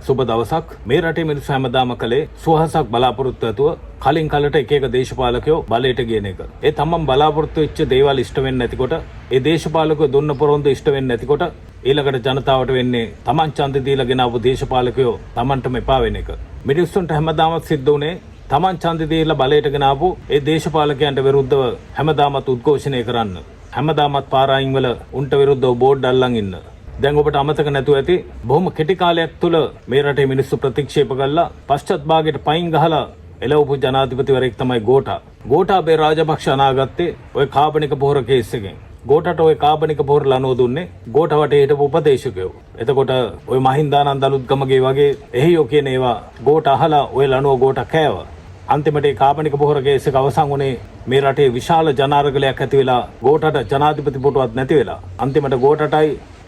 සුබ දවසක්. මේ රටේ මිනිස්සු හැමදාම කලේ සුවහසක් බලාපොරොත්තු ඇතුව කලින් කලට එක එක දේශපාලකයෝ බලයට ගියන එක. ඒ තමන් බලාපොරොත්තු වෙච්ච දේවල් ඉෂ්ට වෙන්නේ නැතිකොට, ඒ දේශපාලකයෝ දුන්න පොරොන්දු ඉෂ්ට වෙන්නේ නැතිකොට ඊළඟට ජනතාවට වෙන්නේ තමන් ඡන්ද දීලා ගෙනාවු දේශපාලකයෝ තමන්ටම එපා වෙන එක. මිනිස්සුන්ට හැමදාම සිද්ධ උනේ තමන් ඡන්ද දීලා බලයට ගෙනාවු ඒ දේශපාලකයන්ට විරුද්ධව හැමදාමත් උද්ඝෝෂණය කරන්න. හැමදාමත් පාරායින් වල උන්ට විරුද්ධව බෝඩ් අල්ලන් ඉන්න. දැන් ඔබට අමතක නැතුව ඇති බොහොම කෙටි කාලයක් තුළ මේ රටේ මිනිස්සු ප්‍රතික්ෂේප කළා පශ්චාත් භාගයට පයින් ගහලා එළවපු ජනාධිපතිවරයෙක් තමයි ගෝඨා. ගෝඨාභය රාජපක්ෂ අනාගත්තේ ඔය කාබනික පොහොර කේස් එකෙන්. ගෝඨාට ඔය කාබනික පොහොර ලනුව දුන්නේ ගෝඨා වටේ හිටපු උපදේශකයෝ. එතකොට ඔය මහින්දානන්ද අලුත්ගමගේ වගේ එහියෝ කියන ඒවා ගෝඨා අහලා ඔය ලනුව ගෝඨා කෑවා. අන්තිමට ඒ කාබනික පොහොර කේස් එක අවසන් වුණේ මේ රටේ විශාල ජනාරගලයක් ඇති වෙලා ගෝඨාට ජනාධිපති පුටුවක් නැති වෙලා. අන්තිමට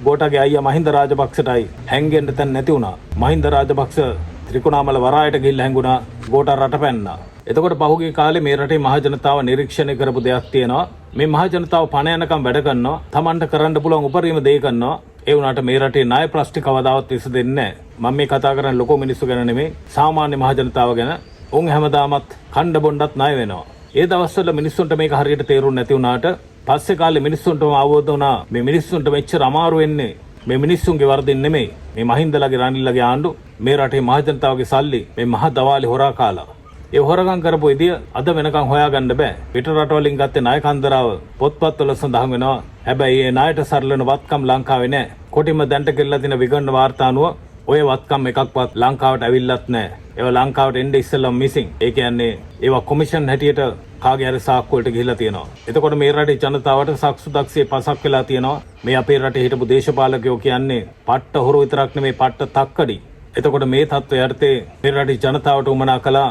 ගෝඨාගේ අයියා මහින්ද රාජපක්ෂටයි හැංගෙන්න තැන් නැති වුණා. මහින්ද රාජපක්ෂ ත්‍රිකුණාමල වරායට ගිහිල්ලා හැංගුණා. ගෝඨා රට පැන්නා. එතකොට පහුගිය කාලේ මේ රටේ මහ ජනතාව නිරීක්ෂණය කරපු දෙයක් තියෙනවා. මේ මහ ජනතාව පණ යනකම් වැඩ කරනවා. Tamanට කරන්න පුළුවන් උපරිම දේ කරනවා. ඒ වුණාට මේ රටේ ණය ප්‍රශ්න කවදාවත් විසඳෙන්නේ නැහැ. මම මේ කතා කරන්නේ ලොකෝ මිනිස්සු ගැන නෙමෙයි, සාමාන්‍ය මහ ජනතාව ගැන. උන් හැමදාමත් කණ්ඩ බොණ්ඩත් ණය වෙනවා. ඒ දවස්වල මිනිස්සුන්ට මේක හරියට තේරුන්නේ නැති වුණාට පස්සේ කාලේ මිනිස්සුන්ටම අවබෝධ වුණා මේ මිනිස්සුන්ට මෙච්චර අමාරු වෙන්නේ මේ මිනිස්සුන්ගේ වරදින් නෙමෙයි. මේ මහින්දලගේ රනිල්ලගේ ආණ්ඩු මේ රටේ මහ ජනතාවගේ සල්ලි මේ මහ දවාලේ හොරා කාලා. ඒ හොරගම් කරපු ඉදිය අද වෙනකන් හොයාගන්න බෑ. පිට රටවලින් ගත්තේ ණය කන්දරාව පොත්පත්වල සඳහන් වෙනවා. හැබැයි ඒ ණයට සරලන වත්කම් ලංකාවේ නෑ. කොටිම දැන්ට කෙල්ලලා තියෙන විගණන වාර්තා අනුව ඔය වත්කම් එකක්වත් ලංකාවට ඇවිල්ලත් නෑ. ඒවා ලංකාවට එන්නේ ඉස්සෙල්ලම මිසින්. ඒ කියන්නේ ඒවා කොමිෂන් හැටියට කාගේ හරි සාක්කු වලට ගිහිලා තියෙනවා. එතකොට මේ රටේ ජනතාවට සක්සුදක්සේ පසක් වෙලා තියෙනවා. මේ අපේ රටේ හිටපු දේශපාලකයෝ කියන්නේ පට්ට හොරු විතරක් නෙමේ පට්ට තක්කඩි. එතකොට මේ තත්ත්වය යටතේ මේ රටේ ජනතාවට උමනා කළා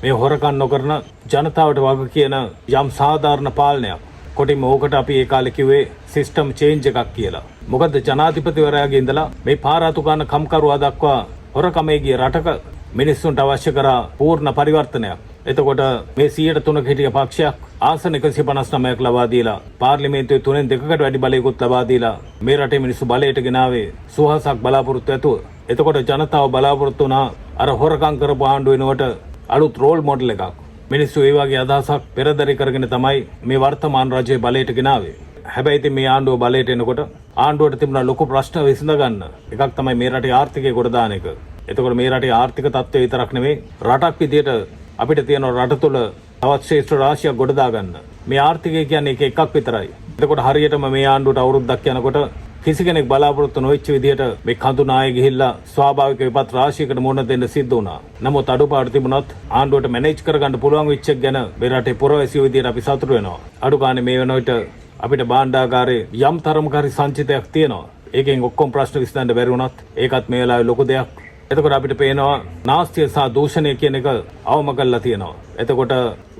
මේ හොරකම් නොකරන ජනතාවට වග කියන යම් සාධාරණ පාලනයක්. කොටිම ඕකට අපි ඒ කාලේ කිව්වේ සිස්ටම් චේන්ජ් එකක් කියලා. මොකද ජනාධිපතිවරයාගේ ඉඳලා මේ පාරාතු ගන්න කම්කරුවා දක්වා හොරකමේ ගිය රටක මිනිස්සුන්ට අවශ්‍ය කරා පූර්ණ පරිවර්තනයක්. එතකොට මේ 103ක හිටිය පක්ෂයක් ආසන 159ක් ලබා දීලා පාර්ලිමේන්තුවේ 3/2කට වැඩි බලයකුත් ලබා දීලා මේ රටේ මිනිස්සු බලයට ගෙනාවේ සුවහසක් බලාපොරොත්තු ඇතුව. එතකොට ජනතාව බලාපොරොත්තු වුණා අර හොරකම් කරපු ආණ්ඩුව වෙනුවට අලුත් රෝල් මොඩල් එකක්. මිනිස්සු ඒ වගේ අදහසක් පෙරදරි කරගෙන තමයි මේ වර්තමාන රජයේ බලයට ගෙනාවේ. හැබැයි ඉතින් මේ ආණ්ඩුව බලයට එනකොට ආණ්ඩුවට තිබුණ ලොකු ප්‍රශ්න විසඳ ගන්න එකක් තමයි මේ රටේ ආර්ථිකය ගොඩ දාන එක. එතකොට මේ රටේ ආර්ථික තත්ත්වය විතරක් නෙමෙයි රටක් විදියට අපිට තියෙන රට තුළ තවත් ශ්‍රේෂ්ඨ රාශියක් ගොඩ දා ගන්න. මේ ආර්ථිකය කියන්නේ එකක් විතරයි. එතකොට හරියටම මේ ආණ්ඩුවට අවුරුද්දක් යනකොට කිසි කෙනෙක් බලාපොරොත්තු නොවෙච්ච විදිහට මේ කඳු නායේ ගිහිල්ලා ස්වාභාවික විපත් රාශියකට මුහුණ දෙන්න සිද්ධ වුණා. නමුත් අඩුපාඩු තිබුණත් ආණ්ඩුවට මැනේජ් කරගන්න පුළුවන් වෙච්ච එක ගැන මේ රටේ පුරවැසියෝ විදිහට අපි සතුටු වෙනවා. අඩු ගානේ මේ වෙන විට අපිට භාණ්ඩාගාරේ යම් තරමක හරි සංචිතයක් තියෙනවා. ඒකෙන් ඔක්කොම ප්‍රශ්න විසඳන්න බැරි වුණත් ඒකත් මේ වෙලාවේ ලොකු දෙයක්. එතකොට අපිට පේනවා නාස්තිය සහ දූෂණය කියන එක අවම කරලා තියෙනවා. එතකොට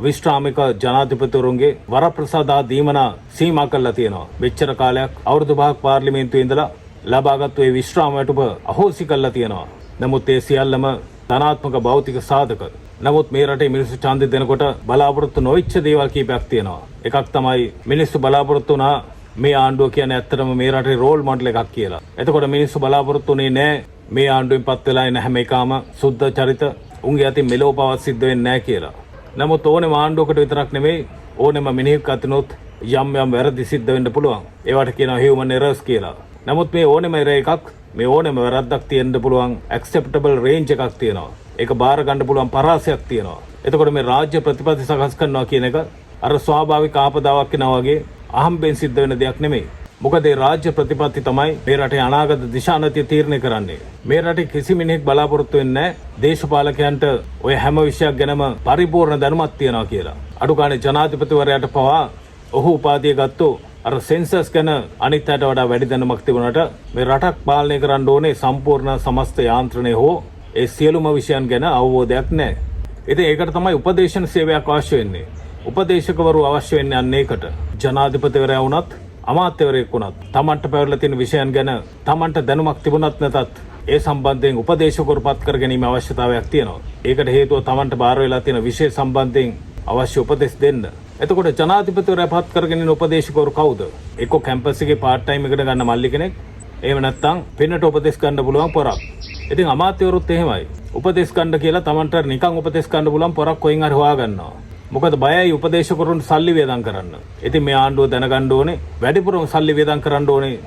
විශ්‍රාමික ජනාධිපතිවරුන්ගේ වරප්‍රසාදා දීමනා සීමා කරලා තියෙනවා. මෙච්චර කාලයක් අවුරුදු 5ක් පාර්ලිමේන්තුවේ ඉඳලා ලබාගත්තු ඒ විශ්‍රාම වැටුප අහෝසි කරලා තියෙනවා. නමුත් ඒ සියල්ලම ධනාත්මක භෞතික සාධක. නමුත් මේ රටේ මිනිස්සු ඡන්දෙ දෙනකොට බලාපොරොත්තු නොවිච්ච දේවල් කීපයක් තියෙනවා. එකක් තමයි මිනිස්සු බලාපොරොත්තු වුණා මේ ආණ්ඩුව කියන්නේ ඇත්තටම මේ රටේ රෝල් මොඩල් එකක් කියලා. එතකොට මිනිස්සු බලාපොරොත්තු වෙන්නේ නැහැ මේ ආණ්ඩුවෙන් පත් වෙලා එන හැම එකම සුද්ධ චරිත උන්ගේ අතින් මෙලෝ පවත් සිද්ධ වෙන්නේ නැහැ කියලා. නමුත් ඕනෙම ආණ්ඩුවකට විතරක් නෙමෙයි ඕනෙම මිනිහෙක් අතිනොත් යම් වැරදි සිද්ධ වෙන්න පුළුවන්. ඒවට කියනවා හියුමන් එරර්ස් කියලා. නමුත් මේ ඕනෙම එරර් එකක් මේ ඕනෙම වැරද්දක් තියෙන්න පුළුවන් ඇක්සෙප්ටබල් රේන්ජ් එකක් තියෙනවා. ඒක බාර ගන්න පුළුවන් පරාසයක් තියෙනවා. එතකොට මේ රාජ්‍ය ප්‍රතිපත්ති සකස් කරනවා කියන එක අර ස්වාභාවික ආපදාවක් වෙනවා වගේ අහම්බෙන් සිද්ධ වෙන දෙයක් නෙමෙයි. මොකද ඒ රාජ්‍ය ප්‍රතිපත්ති තමයි මේ රටේ අනාගත දිශානතිය තීරණය කරන්නේ. මේ රටේ කිසි මිනිහෙක් බලාපොරොත්තු වෙන්නේ නැහැ දේශපාලකයන්ට ඔය හැම විෂයක් ගැනම පරිපූර්ණ දැනුමක් තියනවා කියලා. අඩු ගානේ ජනාධිපතිවරයාට පවා ඔහු උපාධිය ගත්තෝ අර සෙන්සස් ගැන අනිත් අයට වඩා වැඩි දැනුමක් තිබුණාට මේ රටක් පාලනය කරන්න ඕනේ සම්පූර්ණ සමස්ත යාන්ත්‍රණය හෝ ඒ සියලුම විෂයන් ගැන අවබෝධයක් නැහැ. ඉතින් ඒකට තමයි උපදේශන සේවයක් අවශ්‍ය වෙන්නේ. උපදේශකවරු අවශ්‍ය වෙන්නේ අන්න ඒකට. ජනාධිපතිවරයා වුණත් අමාත්‍යවරයෙක් වුණත් තමන්ට පැවරලා තියෙන විෂයන් ගැන තමන්ට දැනුමක් තිබුණත් නැතත් ඒ සම්බන්ධයෙන් උපදේශකවරු පත් කර ගැනීම අවශ්‍යතාවයක් තියෙනවා. ඒකට හේතුව තමන්ට බාර වෙලා තියෙන විෂය සම්බන්ධයෙන් අවශ්‍ය උපදෙස් දෙන්න. එතකොට ජනාධිපතිවරයා පත් කරගෙන ඉන්න උපදේශකවරු කවුද? එක්ක කැම්පස් එකේ පාර්ට් ටයිම් එකට ගන්න මල්ලි කෙනෙක්. එහෙම නැත්නම් පින්නට උපදෙස් ගන්න පුළුවන් පොරක්. ඉතින් අමාත්‍යවරුත් එහෙමයි. උපදේශ ගන්න කියලා Tamanට නිකන් උපදේශ ගන්න පුළුවන් පොරක් කොහෙන් හරි හොයාගන්නවා. මොකද බයයි උපදේශකරුන්ට සල්ලි වේදම් කරන්න. ඉතින් මේ ආණ්ඩුව දැනගන්න ඕනේ වැඩිපුරම සල්ලි වේදම් කරන්න ඕනේ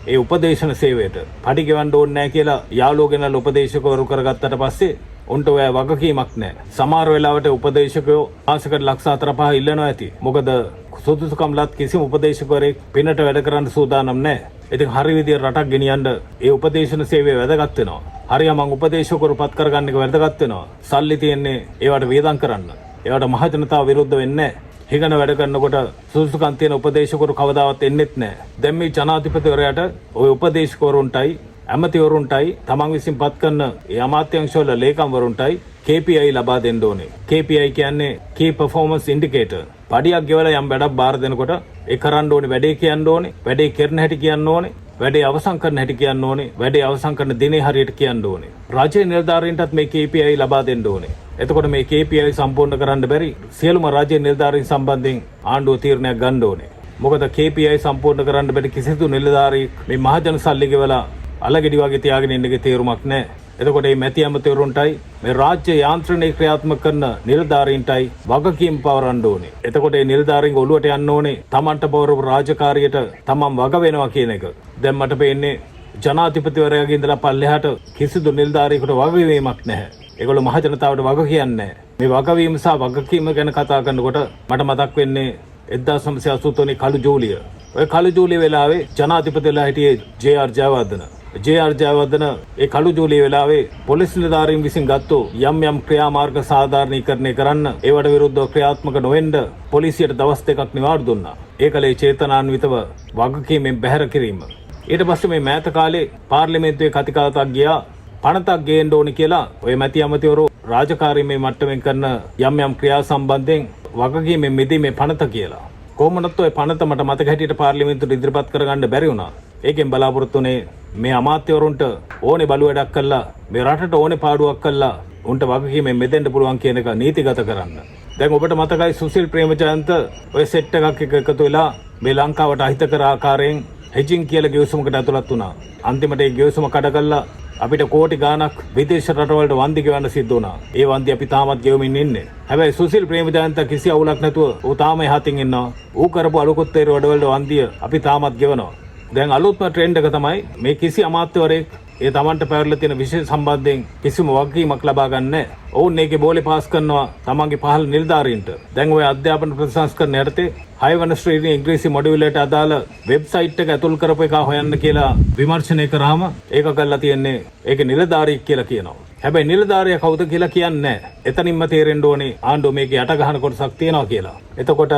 ඒ උපදේශන සේවයට. පඩි ගෙවන්න ඕනේ නැහැ කියලා යාළුවෝ ගෙනල්ලා උපදේශකවරු කරගත්තට පස්සේ උන්ට ඔය වගකීමක් නැහැ. සමහර වෙලාවට උපදේශකයෝ මාසෙකට ලක්ෂ 4-5 ඉල්ලනවා ඇති. මොකද සුදුසුකම් ලත් කිසිම උපදේශකවරයෙක් පිනට වැඩ කරන්න සූදානම් නැහැ. ඉතින් හරි විදියට රටක් ගෙනියන්න ඒ උපදේශන සේවය වැදගත් වෙනවා. හරියම උපදේශකවරු පත් කරගන්න එක වැදගත් වෙනවා. සල්ලි තියෙන්නේ ඒවට වේදම් කරන්න. ඒවට මහ ජනතාව විරුද්ධ වෙන්නේ නැහැ. හිගන වැඩ කරනකොට සුදුසුකම් තියෙන උපදේශකවරු කවදාවත් එන්නෙත් නැහැ. දැන් මේ ජනාධිපතිවරයාට ওই උපදේශකවරුන්ටයි ඇමතිවරුන්ටයි තමන් විසින් පත් කරන ඒ අමාත්‍යාංශවල ලේකම්වරුන්ටයි KPI ලබා දෙන්න ඕනේ. KPI කියන්නේ Key Performance Indicator. පඩියක් ගෙවලා යම් වැඩක් බාර දෙනකොට ඒ කරන්න ඕනේ වැඩේ කියන්න ඕනේ, වැඩේ කරන හැටි කියන්න ඕනේ, වැඩේ අවසන් කරන හැටි කියන්න ඕනේ, වැඩේ අවසන් කරන දිනේ හරියට කියන්න ඕනේ. රාජ්‍ය නිලධාරීන්ටත් මේ KPI ලබා දෙන්න ඕනේ. එතකොට මේ KPI සම්පූර්ණ කරන්න බැරි සියලුම රාජ්‍ය නිලධාරීන් සම්බන්ධයෙන් ආණ්ඩුව තීරණයක් ගන්න ඕනේ. මොකද KPI සම්පූර්ණ කරන්න බැරි කිසිදු නිලධාරී මේ මහජන සල්ලි ගෙවලා අලගෙඩි වගේ තියාගෙන ඉන්නගේ තේරුමක් නැහැ. එතකොට මේ මැති ඇමතිවරුන්ටයි මේ රාජ්‍ය යාන්ත්‍රණය ක්‍රියාත්මක කරන නිලධාරීන්ටයි වගකීම් පවරන්න ඕනේ. එතකොට මේ නිලධාරීන්ගේ ඔළුවට යන්න ඕනේ තමන්ට පවරපු රාජකාරියට තමන් වග වෙනවා කියන එක. දැන් මට පේන්නේ ජනාධිපතිවරයාගේ ඉඳලා පල්ලෙහාට කිසිදු නිලධාරියෙකුට වගවීමක් නැහැ. ඒගොල්ලෝ මහ ජනතාවට වග කියන්නේ නැහැ. මේ වගවීම සහ වගකීම ගැන කතා කරනකොට මට මතක් වෙන්නේ 1983 කළු ජූලිය. ඔය කළු ජූලිය වෙලාවේ ජනාධිපතිලා හිටියේ ජේ.ආර්. ජයවර්ධන. ජේ.ආර්. ජයවර්ධන ඒ කළු ජූලිය වෙලාවේ පොලිස් නිලධාරීන් විසින් ගත්තු යම් ක්‍රියාමාර්ග සාධාරණීකරණය කරන්න ඒවට විරුද්ධව ක්‍රියාත්මක නොවෙන්න පොලිසියට දවස් 2ක් නිවාඩු දුන්නා. ඒකලේ චේතනාන්විතව වගකීමෙන් බැහැර කිරීම. ඊට පස්සේ මේ මෑත කාලේ පාර්ලිමේන්තුවේ කතිකාවතක් ගියා පනතක් ගේන්න ඕනි කියලා ඔය මැති ඇමතිවරු රාජකාරී මේ මට්ටමින් කරන යම් ක්‍රියා සම්බන්ධයෙන් වගකීමෙන් මිදීමේ පනත කියලා. කොහොමනත් ඔය පනත මට මතක හැටියට පාර්ලිමේන්තුවට ඉදිරිපත් කරගන්න බැරි වුණා. ඒකෙන් බලාපොරොත්තු වුණේ මේ අමාත්‍යවරුන්ට ඕනේ බලු වැඩක් කළා මේ රටට ඕනේ පාඩුවක් කළා උන්ට වගකීමෙන් මෙදෙන්න පුළුවන් කියන එක නීතිගත කරන්න. දැන් ඔබට මතකයි සුසිල් ප්‍රේමචන්ද්‍ර ඔය සෙට් එකක් එකතු වෙලා මේ ලංකාවට අහිතකර ආකාරයෙන් හෙජින් කියලා ගෙවසුමකට ඇතුළත් වුණා. අන්තිමට ඒ ගෙවසුම කඩ කළා අපිට කෝටි ගාණක් විදේශ රටවලට වන්දි ගෙවන්න සිද්ධ වුණා. ඒ වන්දි අපි තාමත් ගෙවමින් ඉන්නේ. හැබැයි සුසිල් ප්‍රේමචන්ද්‍ර කිසි අවුලක් නැතුව ඌ තාම එහාටින් ඉන්නවා. ඌ කරපු අලුකුත්තේ රොඩවල වන්දිය අපි තාමත් ගෙවනවා. දැන් අලුත්ම ට්‍රෙන්ඩ් එක තමයි මේ කිසි අමාත්‍යවරයෙක් ඒ තමන්ට පැවරලා තියෙන විශේෂ සම්බන්ධයෙන් කිසිම වගකීමක් ලබා ගන්න නැහැ. ඔවුන් ඒකේ බෝලේ පාස් කරනවා තමන්ගේ පහළ නිලධාරීන්ට. දැන් ওই අධ්‍යාපන ප්‍රතිසංස්කරණ යටතේ 6 වන ශ්‍රේණියේ ඉංග්‍රීසි මොඩියුලට අදාළ වෙබ්සයිට් එක ඇතුල් කරපු එක හොයන්න කියලා විමර්ශනය කරාම ඒක කරලා තියෙන්නේ ඒකේ නිලධාරියෙක් කියලා කියනවා. හැබැයි නිලධාරියා කවුද කියලා කියන්නේ නැහැ. එතනින්ම තේරෙන්න ඕනේ ආණ්ඩුව මේකේ යට ගහන කොටසක් තියෙනවා කියලා. එතකොට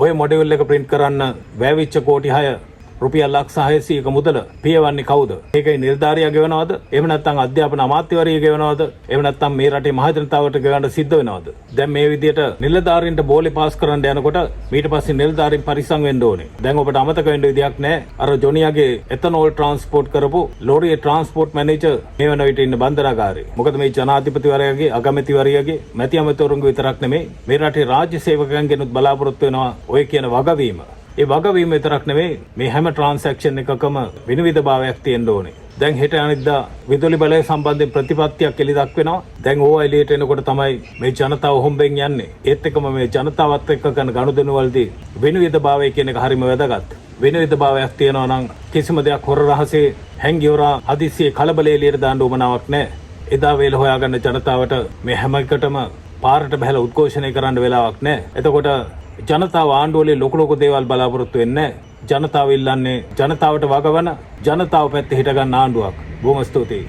ওই මොඩියුල් එක print කරන්න වැයවිච්ච කෝටි 6 රුපියල් ලක්ෂ 600ක මුදල පියවන්නේ කවුද? ඒකයි නිලධාරියා ගෙවනවද? එහෙම නැත්නම් අධ්‍යාපන අමාත්‍යවරිය ගෙවනවද? එහෙම නැත්නම් මේ රටේ මහ ජනතාවට ගෙවන්න සිද්ධ වෙනවද? දැන් මේ විදිහට නිලධාරීන්ට බෝලේ පාස් කරන්න යනකොට ඊට පස්සේ නිලධාරීන් පරිස්සම් වෙන්න ඕනේ. දැන් ඔබට අමතක වෙන්න විදියක් නැහැ. අර ජොනියාගේ එතනෝල් ට්‍රාන්ස්පෝර්ට් කරපු ලෝරියේ ට්‍රාන්ස්පෝර්ට් මැනේජර් මේ වෙන විට ඉන්න බන්දරාගාරේ. මොකද මේ ජනාධිපතිවරයාගේ අගමැතිවරියගේ මැති අමතවරුන්ගේ විතරක් නෙමෙයි මේ රටේ රාජ්‍ය සේවකයන්ගෙනුත් බලාපොරොත්තු වෙනවා ඔය කියන වගවීම. ඒ වගවීම විතරක් නෙවෙයි මේ හැම ට්‍රාන්සැක්ෂන් එකකම විනිවිදභාවයක් තියෙන්න ඕනේ. දැන් හෙට අනිද්දා විදුලි බලය සම්බන්ධයෙන් ප්‍රතිපත්තියක් එළි දක්වනවා. දැන් ඕවා එළියට එනකොට තමයි මේ ජනතාව හොම්බෙන් යන්නේ. ඒත් එක්කම මේ ජනතාවත් එක්ක කරන ගනුදෙනු වලදී විනිවිදභාවය කියන එක හරිම වැදගත්. විනිවිදභාවයක් තියෙනවා නම් කිසිම දෙයක් හොර රහසේ හැංගියවරා හදිස්සියේ කලබලයේ එළියට දාන්න උවමනාවක් නැහැ. එදා වේල හොයාගන්න ජනතාවට මේ හැම එකටම පාරට බහලා උද්ඝෝෂණය කරන්න වෙලාවක් නැහැ. එතකොට ජනතාව ආණ්ඩුවලේ ලොකු දේවල් බලාපොරොත්තු වෙන්නේ ජනතාව ඉල්ලන්නේ ජනතාවට වගවන ජනතාව පැත්තේ හිට ගන්න ආණ්ඩුවක්. බොහොම ස්තුතියි.